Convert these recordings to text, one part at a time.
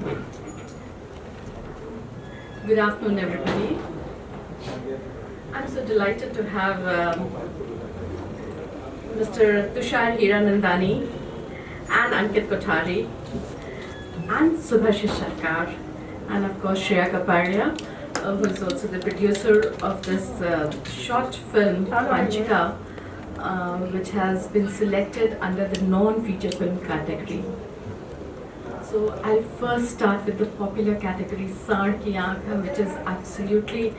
Good afternoon, everybody. I'm so delighted to have Mr. Tushar Hiranandani and Ankit Kothari and Subhashish Sarkar and of course Shreya Kapadia, who is also the producer of this short film Panchika, which has been selected under the non-feature film category. So I'll first start with the popular category Saar Ki Aankh, which is absolutely,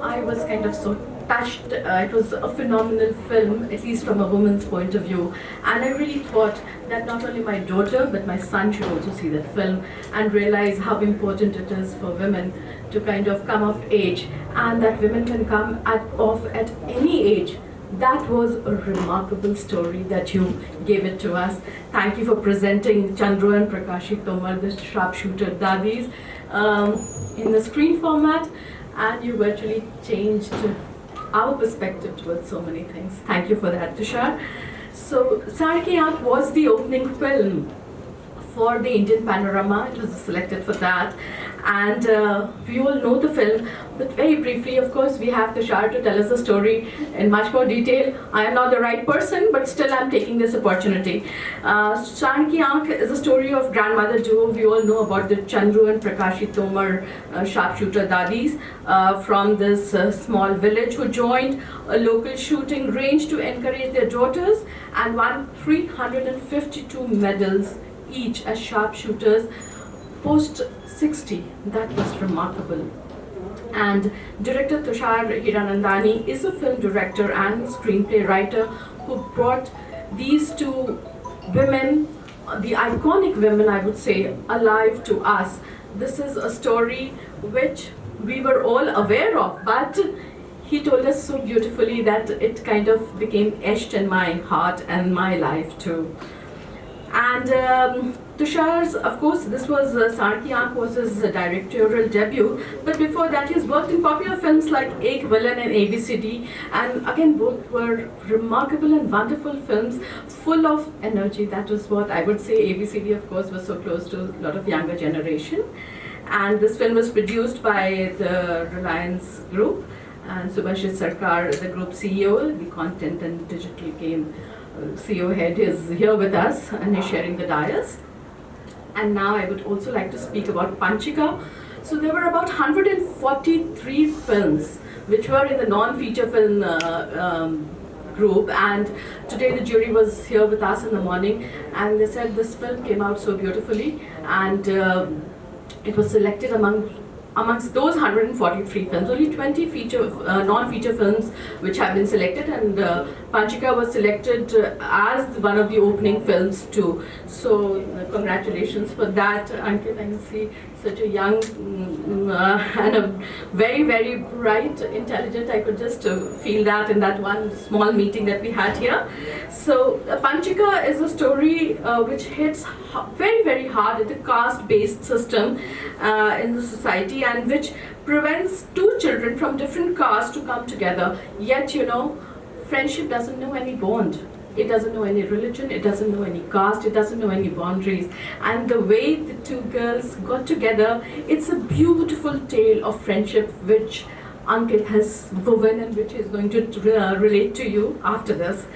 I was kind of so touched. It was a phenomenal film, at least from a woman's point of view. And I really thought that not only my daughter, but my son should also see that film and realize how important it is for women to kind of come of age, and that women can come of at any age. That was a remarkable story that you gave it to us. Thank you for presenting Chandru and Prakashi Tomar, the sharpshooter daddies, in the screen format, and you virtually changed our perspective towards so many things. Thank you for that, Tushar. So, Saar Ki Aankh was the opening film for the Indian Panorama. It was selected for that, and we all know the film, but very briefly, of course, we have Tushar to tell us the story in much more detail. I am not the right person, but still I'm taking this opportunity. Saar Ki Aankh is a story of grandmother duo. We all know about the Chandru and Prakashi Tomar sharpshooter daddies from this small village who joined a local shooting range to encourage their daughters and won 352 medals each as sharpshooters post 60. That was remarkable. And director Tushar Hiranandani is a film director and screenplay writer who brought these two women, the iconic women I would say, alive to us. This is a story which we were all aware of, but he told us so beautifully that it kind of became etched in my heart and my life too. And Tushar's, of course, this was Saar Ki Aankh was his directorial debut, but before that he's worked in popular films like Ek Villain and ABCD, and again both were remarkable and wonderful films full of energy. That was what I would say. ABCD, of course, was so close to a lot of younger generation, and this film was produced by the Reliance Group, and Subhashish Sarkar, the group CEO, the content and digital game CEO head, is here with us and is sharing the dais. And now I would also like to speak about Panchika. So there were about 143 films which were in the non-feature film group, and today the jury was here with us in the morning, and they said this film came out so beautifully, and it was selected amongst those 143 films, only 20 non-feature films which have been selected, and Panchika was selected as one of the opening films too. So congratulations for that, Ankit. I can see such a young and a very, very bright, intelligent. I could just feel that in that one small meeting that we had here. So Panchika is a story which hits very, very hard at the caste-based system in the society, and which prevents two children from different castes to come together. Yet, you know, friendship doesn't know any bond. It doesn't know any religion, it doesn't know any caste, it doesn't know any boundaries. And the way the two girls got together, it's a beautiful tale of friendship which Ankit has woven and which is going to relate to you after this.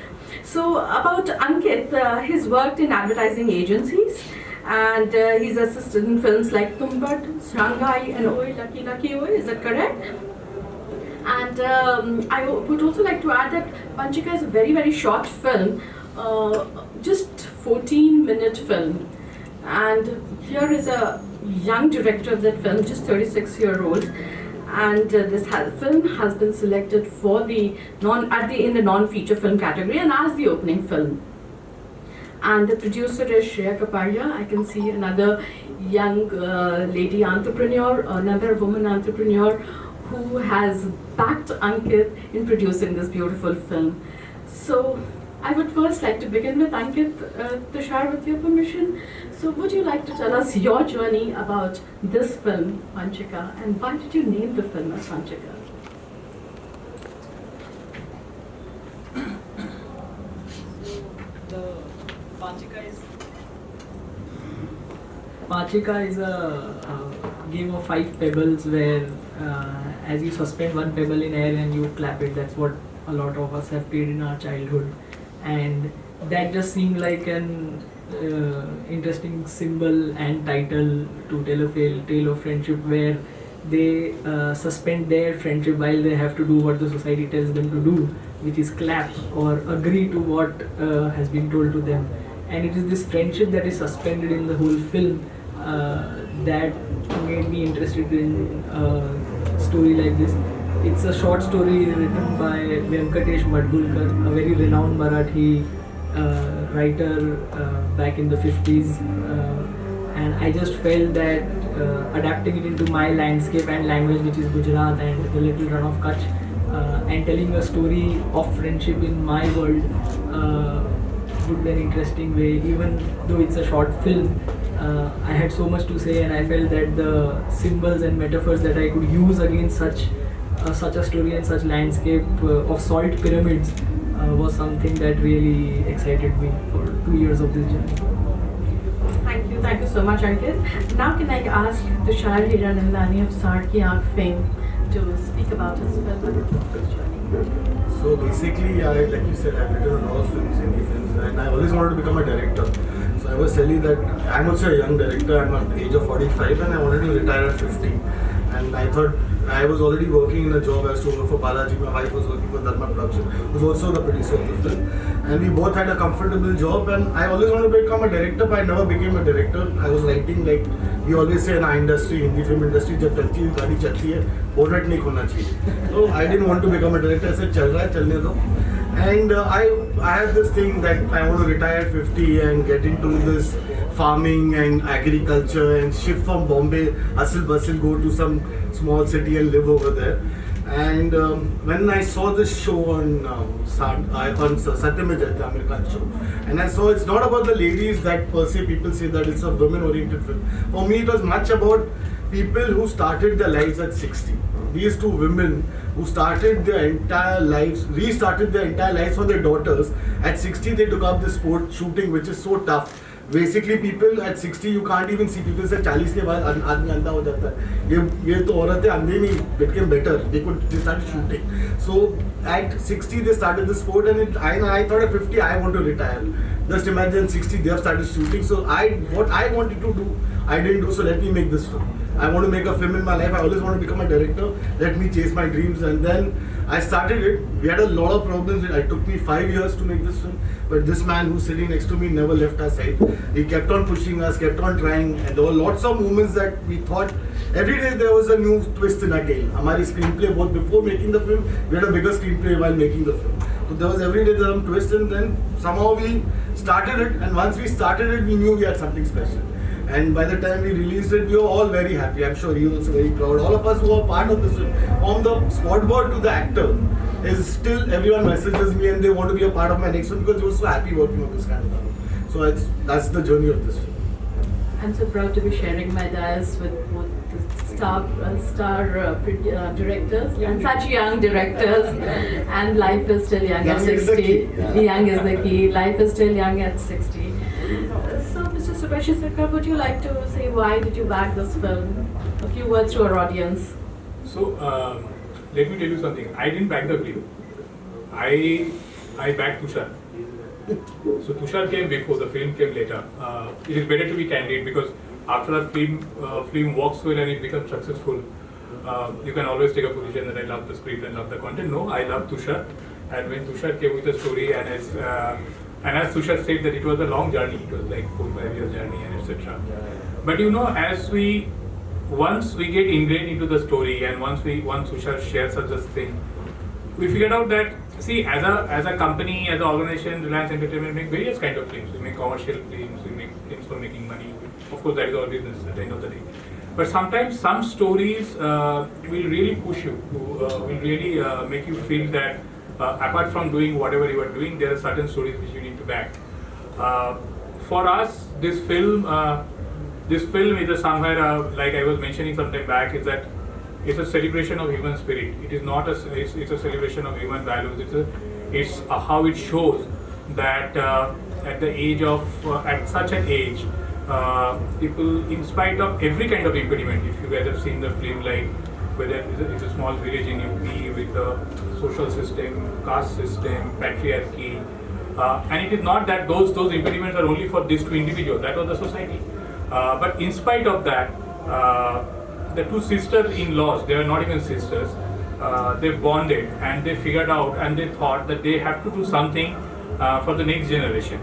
So about Ankit, he's worked in advertising agencies, and he's assisted in films like Tumbat, Srangai and Oi Lucky Lucky Oi, is that correct? And I would also like to add that Panchika is a very, very short film, just 14-minute film. And here is a young director of that film, just 36-year-old. And this film has been selected for the in the non-feature film category and as the opening film. And the producer is Shreya Kapadia. I can see another young lady entrepreneur, another woman entrepreneur who has backed Ankit in producing this beautiful film. So I would first like to begin with Ankit, Tushar, with your permission. So would you like to tell us your journey about this film, Panchika, and why did you name the film as Panchika? The Panchika is Pachika is a game of 5 pebbles where as you suspend one pebble in air and you clap it. That's what a lot of us have played in our childhood, and that just seemed like an interesting symbol and title to tell a tale of friendship where they suspend their friendship while they have to do what the society tells them to do, which is clap or agree to what has been told to them. And it is this friendship that is suspended in the whole film that made me interested in a story like this. It's a short story written by Venkatesh Madgulkar, a very renowned Marathi writer back in the 50s. And I just felt that adapting it into my landscape and language, which is Gujarat and the little run of Kutch, and telling a story of friendship in my world would be an interesting way. Even though it's a short film, I had so much to say, and I felt that the symbols and metaphors that I could use against such a story and such landscape of salt pyramids was something that really excited me for 2 years of this journey. Thank you so much, Ankit. Now can I ask Tushar Hiranandani of Saad Ki Aankh fame to speak about his film and his journey? So basically, like you said, I've written a lot of films, Hindi films, and I always wanted to become a director. So I was telling that I'm also a young director. I'm at the age of 45 and I wanted to retire at 50. And I thought I was already working in a job as to work for Balaji. My wife was working for Dharma Production, who's also the producer of the film. And we both had a comfortable job. And I always wanted to become a director, but I never became a director. I was writing, like we always say in our industry, Hindi film industry, जब चलती है गाड़ी चलती है, bonnet नहीं खोलना चाहिए. So I didn't want to become a director. I said चल रहा है चलने दो. And I have this thing that I want to retire at 50 and get into this farming and agriculture and shift from Bombay, hustle bustle, go to some small city and live over there. And when I saw this show on Satyam Jayate, Amir Khan show, and I saw it's not about the ladies that per se people say that it's a women-oriented film. For me, it was much about people who started their lives at 60. These two women who started their entire lives, restarted their entire lives for their daughters. At 60, they took up this sport, shooting, which is so tough. Basically, people at 60, you can't even see. People say 40 के बाद आदमी अंधा हो जाता है. ये तो औरतें अंधे नहीं, became better. They started shooting. So at 60, they started the sport, and I thought at 50, I want to retire. Just imagine 60, they have started shooting. So what I wanted to do, I didn't do. So let me make this film. I want to make a film in my life. I always want to become a director. Let me chase my dreams. And then I started it. We had a lot of problems. It took me 5 years to make this film. But this man who's sitting next to me never left our side. He kept on pushing us, kept on trying. And there were lots of moments that we thought, every day there was a new twist in our tale. Our screenplay, both before making the film, we had a bigger screenplay while making the film. So there was every day some twist, and then somehow we started it. And once we started it, we knew we had something special. And by the time we released it, we were all very happy. I'm sure he was also very proud. All of us who are part of this film, from the spotboard to the actor, is still everyone messages me and they want to be a part of my next film because they were so happy working on this kind of film. So that's the journey of this film. I'm so proud to be sharing my dais with both the star directors and such young directors. And life is still young at 60. Young is the key. Life is still young at 60. So, Mr. Subhashi Sarkar, would you like to say why did you back this film? A few words to our audience. So, let me tell you something. I didn't back the film. I backed Tushar. So Tushar came before, the film came later. It is better to be candid because after a film works well and it becomes successful, you can always take a position that I love the script and love the content. No, I love Tushar. And when Tushar came with the story and as Tushar said that it was a long journey, it was like 4-5 years journey and etc. But you know, once we get ingrained into the story and once Tushar shares such a thing, we figured out that as a company, as an organization, Reliance Entertainment make various kind of films. We make commercial films, we make films for making money. Of course, that is our business at the end of the day. But sometimes some stories will really push you, will really make you feel that apart from doing whatever you are doing, there are certain stories which you need to back. For us, this film is somewhere, like I was mentioning some time back, is that it's a celebration of human spirit. It is not it's a celebration of human values. It's how it shows that at such an age, people, in spite of every kind of impediment, if you guys have seen the film, like whether it's a small village in UP with a social system, caste system, patriarchy, and it is not that those impediments are only for these two individuals. That was the society. But in spite of that, the two sister-in-laws, they were not even sisters. They bonded and they figured out and they thought that they have to do something for the next generation,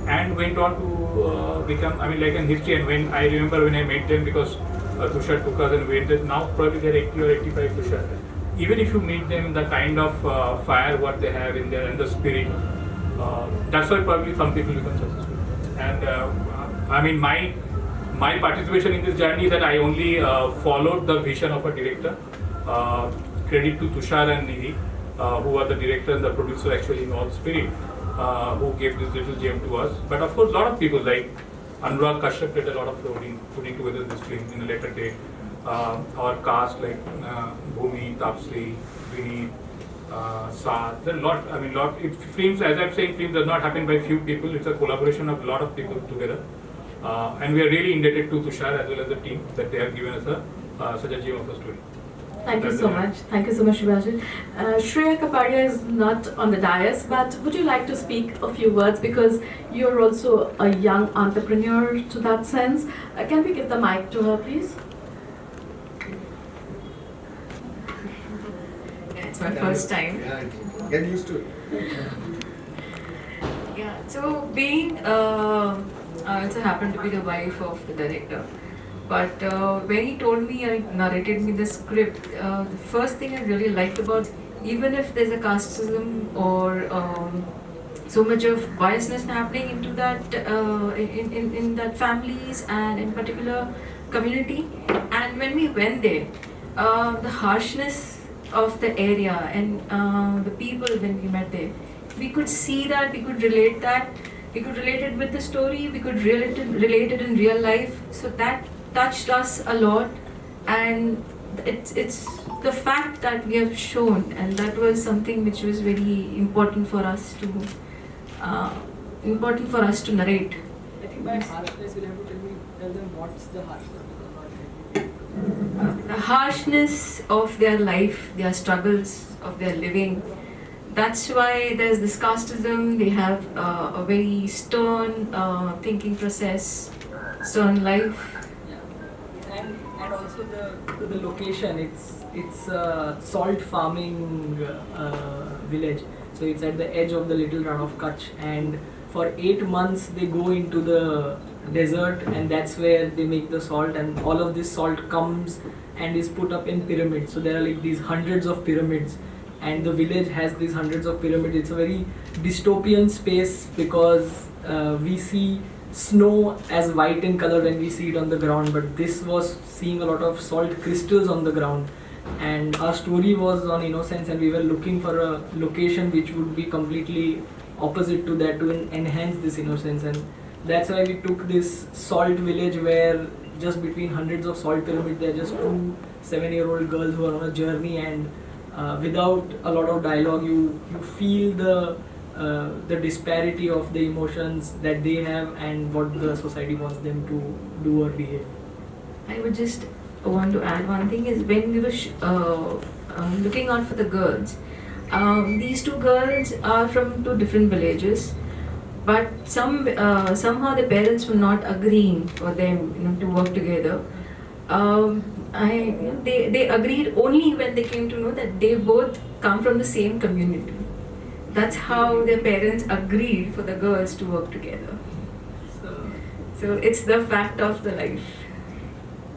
and went on to become, I mean, like in history. And when I remember when I met them, because Tushar took us and went there, now probably they're 80 or 85 Tushar. Even if you meet them, the kind of fire what they have in there and the spirit, that's why probably some people become successful. And I mean, my participation in this journey is that I only followed the vision of a director. Credit to Tushar and Nidhi, who are the director and the producer actually in All Spirit, who gave this little gem to us. But of course, a lot of people like Anurag Kashyap did a lot of putting together this film in a later date. Our cast like Bhumi, Tapsri, Vineet, Saad. There are lot. I mean, films. As I'm saying, films does not happen by few people. It's a collaboration of a lot of people together, and we are really indebted to Tushar as well as the team that they have given us such a gem of a story. Thank you so much. Thank you so much, Shubhajit. Shreya Kapadia is not on the dais, but would you like to speak a few words, because you're also a young entrepreneur to that sense? Can we give the mic to her, please? Yeah, it's my first time. Yeah, get used to it. Yeah, so being I also happened to be the wife of the director. But when he told me, narrated me the script, the first thing I really liked about, even if there's a casteism or so much of biasness happening into that, in that families and in particular community, and when we went there, the harshness of the area and the people when we met there, we could see that, we could relate that, we could relate it with the story, we could relate it in real life. So that touched us a lot, and it's the fact that we have shown, and that was something which was very important for us to narrate. I think by harshness, you'll have to tell them what's the harshness. The harshness of their life, their struggles of their living. That's why there's this casteism. They have a very stern thinking process, stern life. And also the location. It's a salt farming village. So it's at the edge of the little run of Kutch, and for 8 months they go into the desert, and that's where they make the salt, and all of this salt comes and is put up in pyramids. So there are like these hundreds of pyramids, and the village has these hundreds of pyramids. It's a very dystopian space because we see snow as white in color when we see it on the ground, but this was seeing a lot of salt crystals on the ground. And our story was on innocence, and we were looking for a location which would be completely opposite to that to enhance this innocence. And that's why we took this salt village where just between hundreds of salt pyramids there are just 2 7-year-old girls who are on a journey, and without a lot of dialogue you feel the disparity of the emotions that they have and what the society wants them to do or behave. I would just want to add one thing is when we were looking out for the girls, these 2 girls are from 2 different villages, but somehow the parents were not agreeing for them to work together. They agreed only when they came to know that they both come from the same community. That's how their parents agreed for the girls to work together. So it's the fact of the life.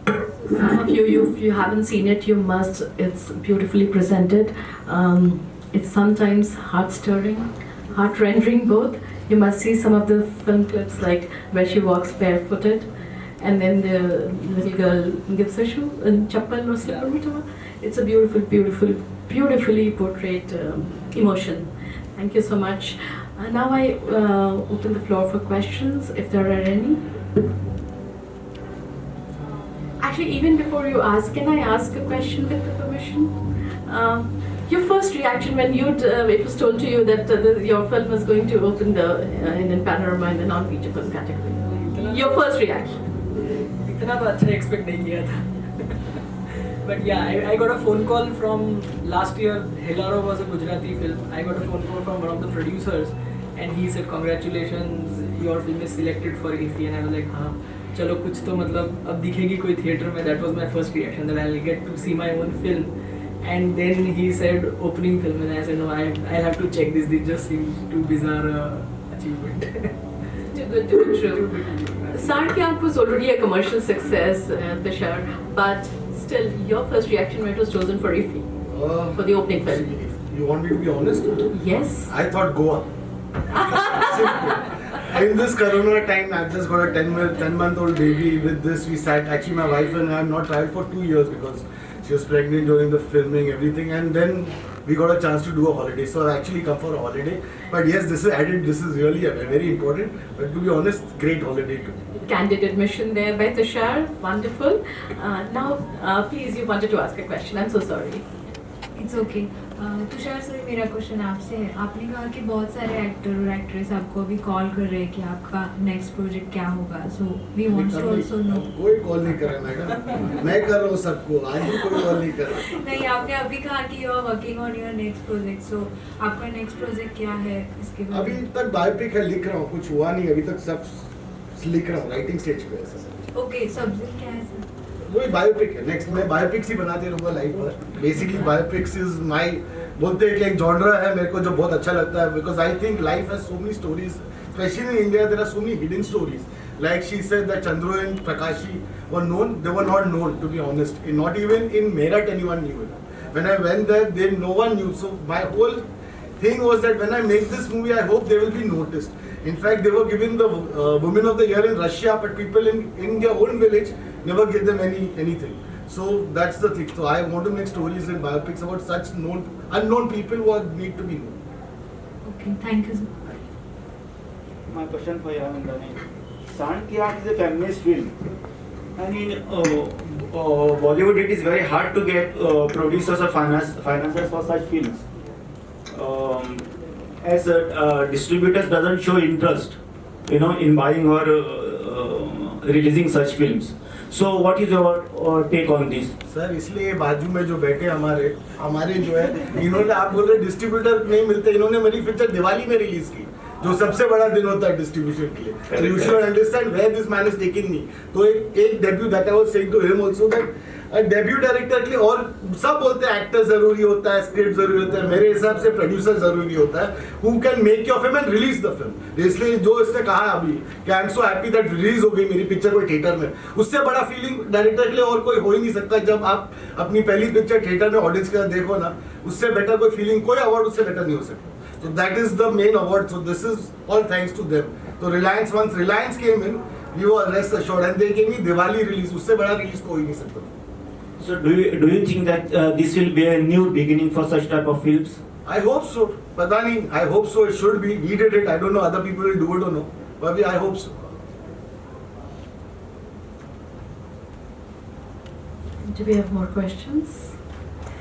Some of you, if you haven't seen it, you must. It's beautifully presented. It's sometimes heart-stirring, heart-rendering both. You must see some of the film clips, like where she walks barefooted, and then the little girl gives a shoe and chappal or slipper, whatever. It's a beautifully portrayed emotion. Thank you so much. Now I open the floor for questions, if there are any. Actually, even before you ask, can I ask a question with the permission? Your first reaction when it was told to you that your film was going to open in Panorama in the non-feature film category. Your first reaction? इतना तो अच्छा expect नहीं किया था. But yeah, I got a phone call from last year. Helaro was a Gujarati film. I got a phone call from one of the producers, and he said, "Congratulations, your film is selected for IFFI." And I was like, हाँ, चलो कुछ तो मतलब अब दिखेगी कोई theatre में. That was my first reaction, that I'll get to see my own film. And then he said opening film, and I said no, I'll have to check this. This just seems too bizarre achievement. Too good to be true. Saan Ki Aankh was already a commercial success, Tushar, but still, your first reaction when it was chosen for IFFI, for the opening film? If you want me to be honest? Yes. I thought Goa. In this Corona time, I've just got a 10-month-old baby. With this, we sat. Actually, my wife and I have not traveled for 2 years because she was pregnant during the filming, everything, and then we got a chance to do a holiday. So I actually come for a holiday. But yes, this is added. This is really very important. But to be honest, great holiday too. Candid admission there by Tushar. Wonderful. Now, please, you wanted to ask a question. I'm so sorry. It's okay. Tushar sir, मेरा question आपसे है. आपने कहा कि बहुत सारे actor और actress आपको अभी कॉल कर रहे हैं कि आपका नेक्स्ट प्रोजेक्ट क्या होगा. So we want to also know. कोई कॉल नहीं कर रहा मैडम. मैं कर रहा हूँ सबको. आज भी कोई कॉल नहीं कर रहा. नहीं, आपने अभी कहा कि you are working on your next project. So आपका नेक्स्ट प्रोजेक्ट क्या है इसके बारे अभी में? तक बायोपिक है, लिख रहा हूँ. कुछ हुआ नहीं अभी तक. सब लिख रहा हूँ, राइटिंग स्टेज पे है सर. ओके, सब्जेक्ट क्या है सर? वही बायोपिक है. नेक्स्ट मैं बायोपिक्स ही बनाते रहूँगा लाइफ पर. बेसिकली बायोपिक्स इज माय, बोलते हैं कि एक जॉनरा है मेरे को जो बहुत अच्छा लगता है. Because I think life has so many stories, specially in India there are so many hidden stories. Like she said that Chandru and Prakashi were known, they were not known, to be honest. Not even in Meerut anyone knew it. When I went there, no one knew. So my whole thing was that when I make this movie, I hope they will be noticed. In fact, they were given the Women of the Year in Russia, but people in their own village never gave them anything. So that's the thing. So I want to make stories and biopics about such unknown people who need to be known. Okay, thank you sir. My question for Hiranandani. Saan Ki Aankh is a feminist film, and in Bollywood it is very hard to get producers or financiers for such films. As distributors doesn't show interest, in buying or releasing such films. So what is your take on this? Sir इसलिए बाजू में जो बैठे हमारे जो है, इन्होंने, आप बोल रहे डिस्ट्रीब्यूटर नहीं मिलते. इन्होंने मेरी पिक्चर दिवाली में रिलीज की, जो सबसे बड़ा दिन होता है डिस्ट्रीब्यूशन के लिए. You should understand where this man is taking me. तो एक debut that I was saying to him also that debut director के लिए, और सब बोलते हैं एक्टर जरूरी होता है, स्क्रिप्ट जरूरी होता है. मेरे हिसाब से प्रोड्यूसर जरूरी होता है who can make your film and release the film. इसलिए जो इसने कहा अभी कि I am so happy that release हो गई मेरी पिक्चर कोई थिएटर में, उससे बड़ा फीलिंग डायरेक्टर के लिए और कोई हो ही नहीं सकता. जब आप अपनी पहली पिक्चर थिएटर में ऑडियंस के साथ देखो ना, उससे बेटर कोई फीलिंग, कोई अवार्ड उससे बेटर नहीं हो सकता. So that is the main award. So this is all thanks to them. So Reliance, once Reliance came in, we were rest assured, and they gave me Diwali release. उससे बड़ा release कोई नहीं सकता. So do you think that this will be a new beginning for such type of films? I hope so. पता नहीं. I hope so. It should be. We did it. I don't know other people will do it or no. But I hope so. Do we have more questions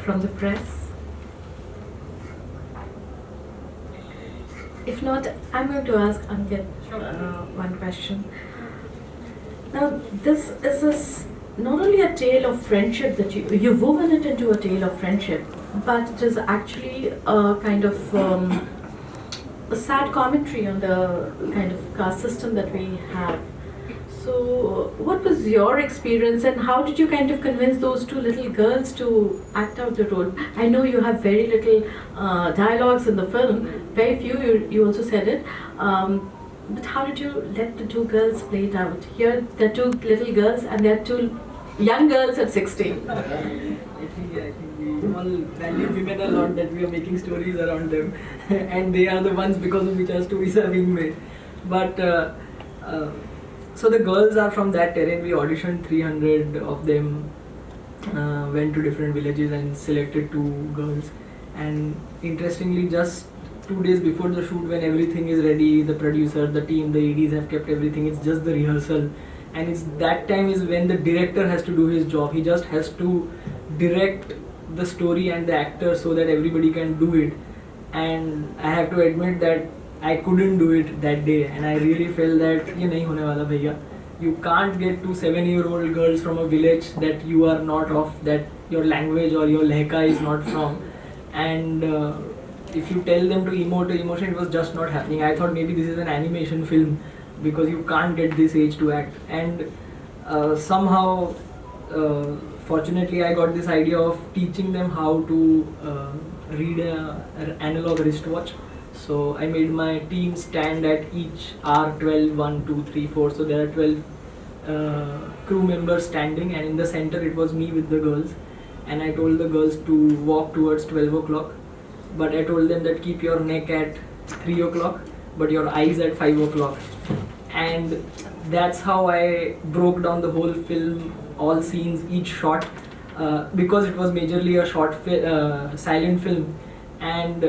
from the press? If not, I'm going to ask Ankit one question. Now, this is not only a tale of friendship that you've woven it into a tale of friendship, but it is actually a kind of a sad commentary on the kind of caste system that we have. So, what was your experience, and how did you kind of convince those two little girls to act out the role? I know you have very little dialogues in the film, very few. You also said it, but how did you let the two girls play it out? Here, they're two little girls, and they're two young girls at 16. I think we all value women a lot, that we are making stories around them, and they are the ones because of which our stories are being made. But so the girls are from that terrain. We auditioned 300 of them, went to different villages and selected 2 girls. And interestingly, just 2 days before the shoot, when everything is ready, the producer, the team, the ADs have kept everything. It's just the rehearsal, and it's that time is when the director has to do his job. He just has to direct the story and the actors so that everybody can do it. And I have to admit that I couldn't do it that day, and I really felt that ये नहीं होने वाला भैया. you can't get to 7-year-old girls from a village that you are not of, that your language or your lehka is not from, and if you tell them to emote to emotion, it was just not happening. I thought maybe this is an animation film because you can't get this age to act, and somehow fortunately I got this idea of teaching them how to read an analog wristwatch. So I made my team stand at each R12, 1, 2, 3, 4. So there are 12 crew members standing, and in the center it was me with the girls. And I told the girls to walk towards 12 o'clock. But I told them that keep your neck at 3 o'clock, but your eyes at 5 o'clock. And that's how I broke down the whole film, all scenes, each shot, because it was majorly a silent film. And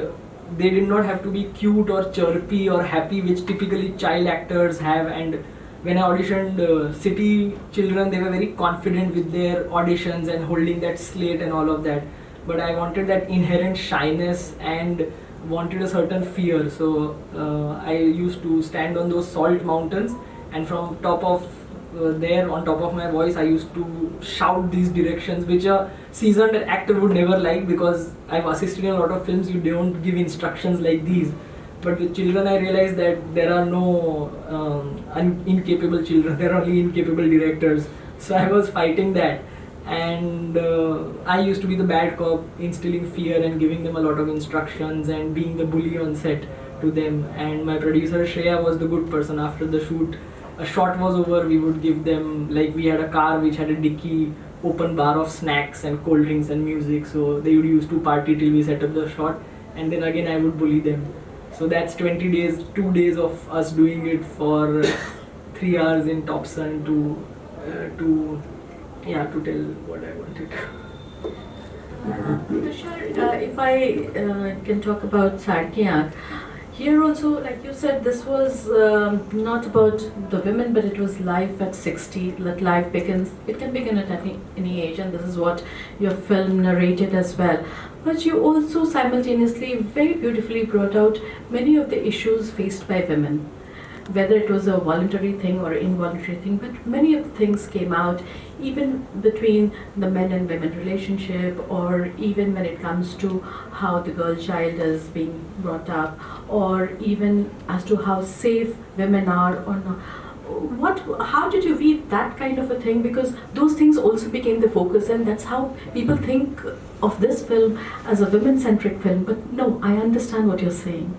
they did not have to be cute or chirpy or happy, which typically child actors have. And when I auditioned City Children, they were very confident with their auditions and holding that slate and all of that. But I wanted that inherent shyness and wanted a certain fear. So I used to stand on those salt mountains, and from top of there, on top of my voice, I used to shout these directions, which a seasoned actor would never like, because I've assisted in a lot of films, you don't give instructions like these. But with children, I realized that there are no incapable children, there are only incapable directors. So I was fighting that. And I used to be the bad cop, instilling fear and giving them a lot of instructions and being the bully on set to them. And my producer Shreya was the good person. After the shoot, a shot was over, we would give them, like, we had a car which had a dicky, open bar of snacks and cold drinks and music. So they would use to party till we set up the shot, and then again I would bully them. So that's 20 days, 2 days of us doing it for 3 hours in top sun to tell what I wanted. Tushar, if I can talk about Sadki Aankh, here also, like you said, this was not about the women, but it was life at 60. That life begins, it can begin at any age, and this is what your film narrated as well. But you also simultaneously very beautifully brought out many of the issues faced by women, whether it was a voluntary thing or involuntary thing, but many of the things came out, even between the men and women relationship, or even when it comes to how the girl child is being brought up, or even as to how safe women are or not. How did you weave that kind of a thing? Because those things also became the focus, and that's how people think of this film as a women-centric film. But no, I understand what you're saying.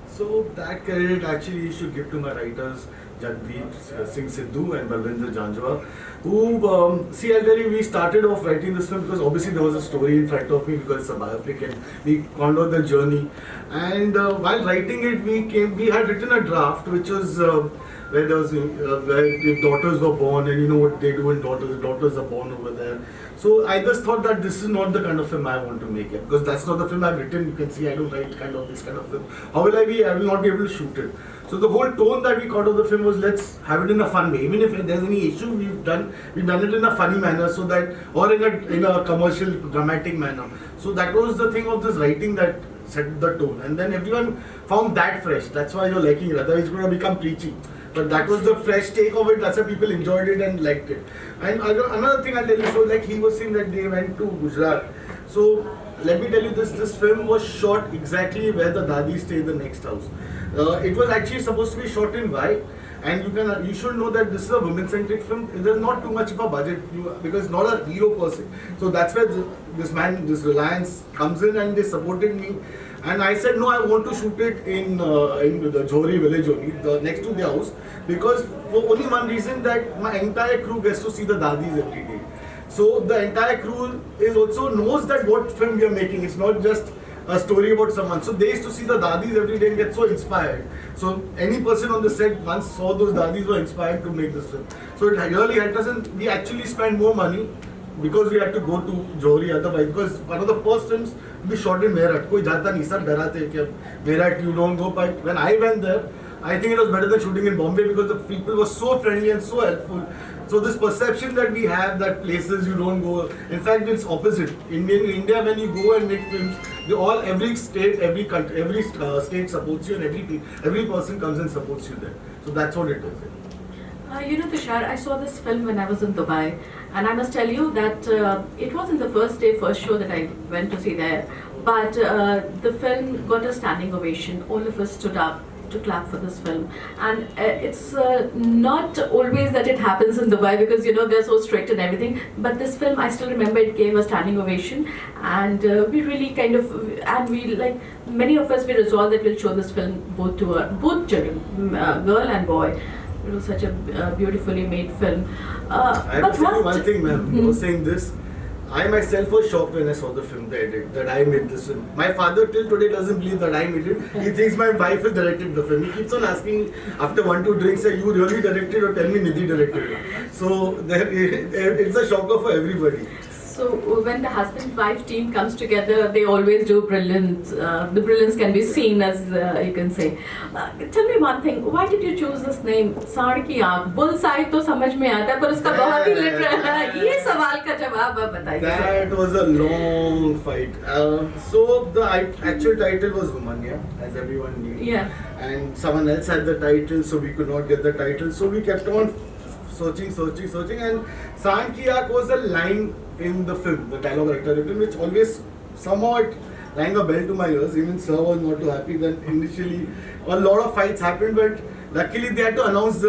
So that credit actually you should give to my writers, Jagdeep Singh Sidhu and Balwinder Janjwa, who, see, I'll tell you, we started off writing this film because obviously there was a story in front of me, because it's a biopic, and we followed the journey. And while writing it, we had written a draft which was where there was where if daughters were born, and you know what they do when daughters are born over there. So I just thought that this is not the kind of film I want to make it, because that's not the film I've written. You can see I don't write this kind of film. How will I will not be able to shoot it. So the whole tone that we got of the film was, let's have it in a fun way. Even if there's any issue, we've done it in a funny manner, so that, or in a commercial, dramatic manner. So that was the thing of this writing that set the tone, and then everyone found that fresh. That's why you're liking it. Otherwise, it's going to become preachy. But that was the fresh take of it. That's why people enjoyed it and liked it. And another thing I'll tell you, so like he was saying that they went to Gujarat. So let me tell you this film was shot exactly where the Dadi stay in the next house. It was actually supposed to be shot in white. And you should know that this is a women-centric film. There's not too much of a budget because it's not a hero per se. So that's where this Reliance comes in, and they supported me. And I said, no, I want to shoot it in the Johri village only, next to the house, because for only one reason, that my entire crew gets to see the Dadis every day. So the entire crew also knows that what film we are making. It's not just a story about someone. So they used to see the Dadis every day and get so inspired. So any person on the set once saw those Dadis were inspired to make this film. So it really helped us, and we actually spent more money because we had to go to Johri otherwise, because one of the first films we shot in Meerut. Koi jata nahi, sab darate ki Meerut you don't go. But when I went there, I think it was better than shooting in Bombay, because the people were so friendly and so helpful. So this perception that we have that places you don't go, in fact it's opposite. In India, when you go and make films, every state, every country, every state supports you, and every person comes and supports you there. So that's what it is. You know, Tushar, I saw this film when I was in Dubai, and I must tell you that it wasn't the first show that I went to see there, but the film got a standing ovation. All of us stood up to clap for this film, and it's not always that it happens in Dubai because, you know, they're so strict and everything. But this film, I still remember, it gave a standing ovation, and we really kind of, and we, like many of us, we resolved that we'll show this film both to both children, girl and boy. It was such a beautifully made film. I have to tell you one thing, ma'am. You were saying this. I myself was shocked when I saw the film that I made this film. My father till today doesn't believe that I made it. He thinks my wife has directed the film. He keeps on asking after 1-2 drinks, say, you really directed or tell me Nidhi directed it. So it's a shocker for everybody. So when the husband-wife team comes together, they always do brilliant. The brilliance can be seen, as you can say. Tell me one thing. Why did you choose this name, सांड की आँख? Bullseye तो समझ में आता है, पर उसका बहुत ही literal है. ये सवाल का जवाब आप बताइए. That was a long fight. So the actual title was Humania, as everyone knew. Yeah. And someone else had the title, so we could not get the title. So we kept on searching, and Sand Ki Aankh was a line in the film, the dialogue character written, which always somehow it rang a bell to my ears. Even Sir was not too happy. Then initially a lot of fights happened, but luckily they had to announce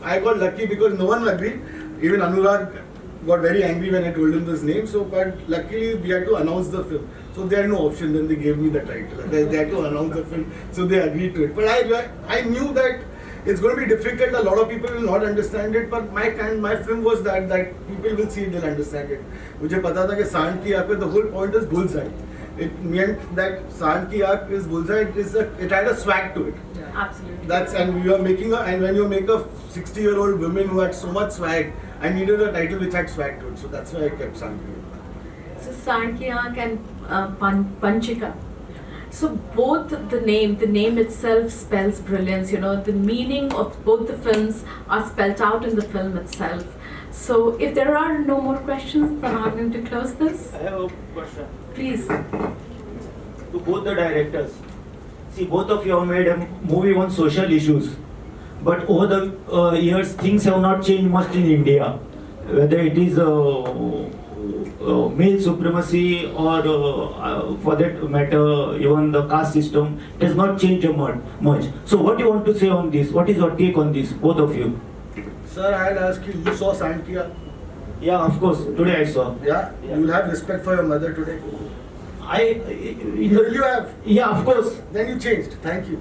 I got lucky because no one agreed. Even Anurag got very angry when I told him this name. So, but luckily we had to announce the film. So they had no option. Then they gave me the title. They had to announce the film. So they agreed to it. But I knew that it's going to be difficult. A lot of people will not understand it. But my film was that people will see it, they'll understand it. मुझे पता था कि सांड की आँख पे the whole point is bullseye. It meant that सांड की आँख is bullseye. It had a swag to it. Absolutely. And when you make a 60-year-old woman who had so much swag, I needed a title which had swag to it. So that's why I kept Sand Ki Aankh. So Sand Ki Aankh and Panchika. So both the name itself spells brilliance. You know, the meaning of both the films are spelled out in the film itself. So if there are no more questions, then I'm going to close this. I have a question Please. to both the directors. See, both of you have made a movie on social issues, but over the years, things have not changed much in India. Whether it is male supremacy or for that matter, even the caste system, it has not changed much. So what do you want to say on this? What is your take on this, both of you? Sir, I'll ask you saw Sand Ki Aankh? Yeah, of course. Today I saw. Yeah? You will have respect for your mother today? Will you have? Yeah, of course. Then you changed. Thank you.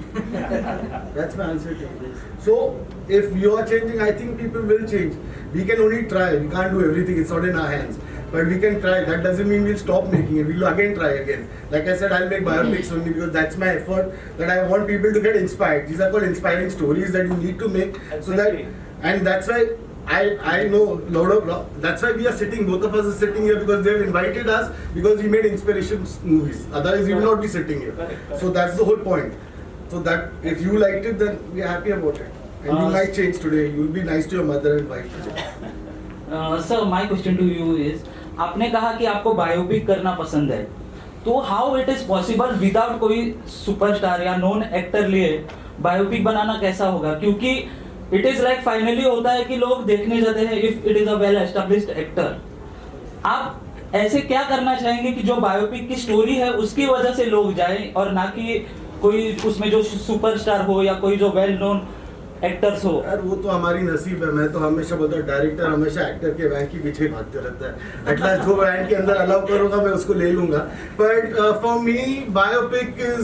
That's my answer to you. So, if you are changing, I think people will change. We can only try. We can't do everything. It's not in our hands. But we can try. That doesn't mean we'll stop making it. We'll again try again. Like I said, I'll make biopics only because that's my effort. That I want people to get inspired. These are called inspiring stories that you need to make. Exactly. So that, and that's why I know that's why we are sitting, both of us are sitting here because they've invited us because we made inspiration movies. Otherwise we will not be sitting here. Correct. So that's the whole point. So that if you liked it, then we are happy about it. And you might change today. You will be nice to your mother and wife today. Sir, my question to you is, आपने कहा कि आपको biopic करना पसंद है, तो how it is possible without कोई superstar या नॉन एक्टर लिए बायोपिक बनाना कैसा होगा? क्योंकि इट इज लाइक फाइनली होता है कि लोग देखने जाते हैं if it is a well established actor. आप ऐसे क्या करना चाहेंगे कि जो बायोपिक की स्टोरी है उसकी वजह से लोग जाएं और ना कि कोई उसमें जो सुपरस्टार हो या कोई जो वेल नोन एक्टर्स हो? यार वो तो हमारी नसीब है. मैं तो हमेशा बोलता हूँ डायरेक्टर हमेशा एक्टर के वैन के पीछे भागते रहता है. एटलीस्ट जो वैन के अंदर अलाउ करूँगा मैं उसको ले लूँगा. But for me biopic is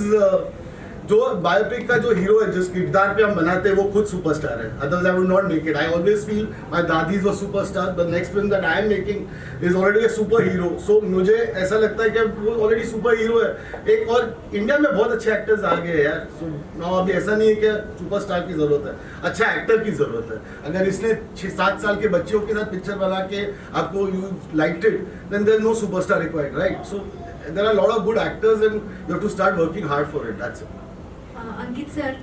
जो बायोपिक का जो हीरो है जिस किरदार पे हम बनाते हैं वो खुद सुपरस्टार है. Otherwise I would not make it. I always feel my दादी is a superstar. The next film that I am making is already a super hero. So मुझे ऐसा लगता है कि वो ऑलरेडी सुपर हीरो है. एक और इंडिया में बहुत अच्छे एक्टर्स आ गए यार. सो नाउ अभी ऐसा नहीं है कि सुपरस्टार की जरूरत है, अच्छा एक्टर की जरूरत है. अगर इसने 6-7 साल के बच्चों के साथ पिक्चर बना के आपको you liked it, then there is no superstar required, right? So there are lot of good actors and you have to start working hard for it. That's it. Ankit sir,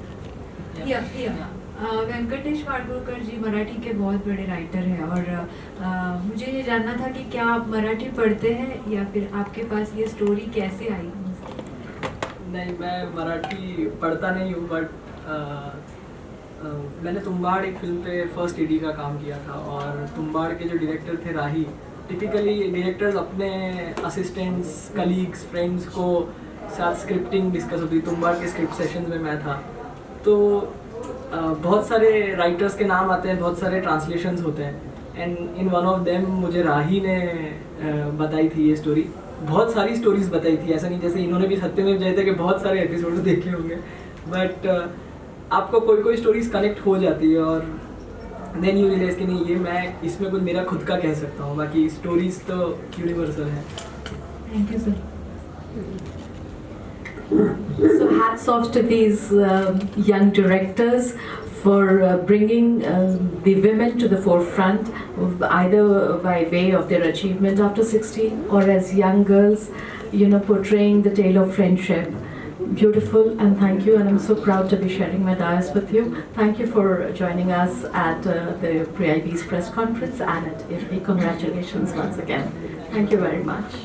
Venkatesh Wadgurkar ji Marathi के बहुत बड़े राइटर हैं और मुझे ये जानना था कि क्या आप मराठी पढ़ते हैं या फिर आपके पास ये स्टोरी कैसे आई? नहीं, मैं मराठी पढ़ता नहीं हूँ, बट मैंने तुम्बाड़ एक फिल्म पे फर्स्ट एडी का काम किया था, और तुम्बाड़ के जो डायरेक्टर थे राही, टिपिकली डायरेक्टर्स अपने असिस्टेंट्स, कलीग्स, फ्रेंड्स को साथ स्क्रिप्टिंग डिस्कस होती। तुम्बाड़ के स्क्रिप्ट सेशंस में मैं था, तो बहुत सारे राइटर्स के नाम आते हैं, बहुत सारे ट्रांसलेशंस होते हैं, and in one of them मुझे राही ने बताई थी ये स्टोरी। बहुत सारी स्टोरीज बताई थी, ऐसा नहीं जैसे इन्होंने भी सत्यमेव जयते के बहुत सारे एपिसोड्स देखे होंगे, बट आपको कोई कोई स्टोरीज कनेक्ट हो जाती है, और देन यू रियलाइज कि नहीं, ये मैं इसमें कुछ मेरा खुद का कह सकता हूँ, बाकी स्टोरीज तो यूनिवर्सल है। Thank you sir. So hats off to these young directors for bringing the women to the forefront, either by way of their achievement after 60 or as young girls, you know, portraying the tale of friendship. Beautiful, and thank you, and I'm so proud to be sharing my dais with you. Thank you for joining us at the Pre-IB's press conference and at IFFI. Congratulations once again. Thank you very much.